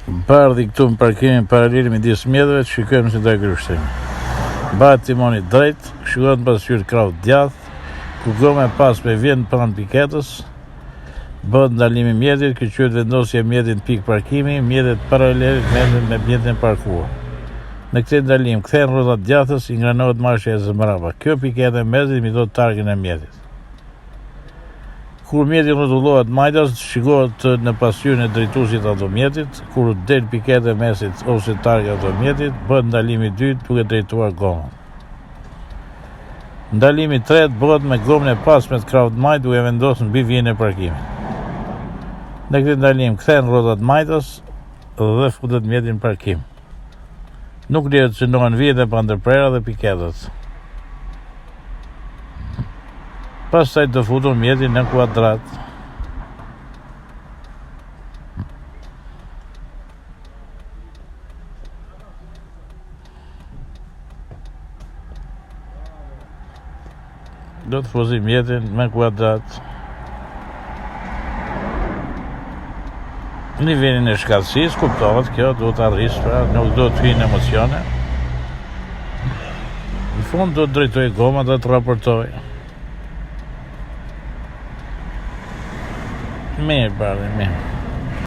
Bardhi këtu në parkimin paralel midis mjedhëve, shikojmë se do e kryshtojmë. Bëhet timoni drejt, shkohet pasqyrë krau djath, ku goma e pasme vjen pranë piketës, bëhet ndalimi mjedhit, që quhet vendosja mjedhit pikë parkimi, mjedhet paralel me mjedhin parkuar. Në këtë ndalim kthehen rrotat djathës, i ngranohet marshja e mbrapa. Kjo pikete mezit mi do targën e mjedhit. Kur mjeti rrotullohet majtas, shikohet në pasqyrën e drejtuesit automjetit, kur del pikete mesit ose targa automjetit, bëhet ndalimi i dytë duke drejtuar gomën. Ndalimi i tretë bëhet me gomën e pasme të krahut majt duke vendosur mbi vijën e parkimit. Në këtë ndalim kthehen rrotat majtas dhe futet mjeti në parkim. Nuk lejohet që ndohen vijët e pandërprera dhe piketet. Pastaj të futur mjeti në kuadrat. Do të fuzi mjetin me kuadrat. Nivelin e shkatësisë, kuptohet kjo, duhet të arrisë, pra, nuk do të hyjnë emocione. Në fund do të drejtoj goma dhe të raportoj. Mirë, mirë.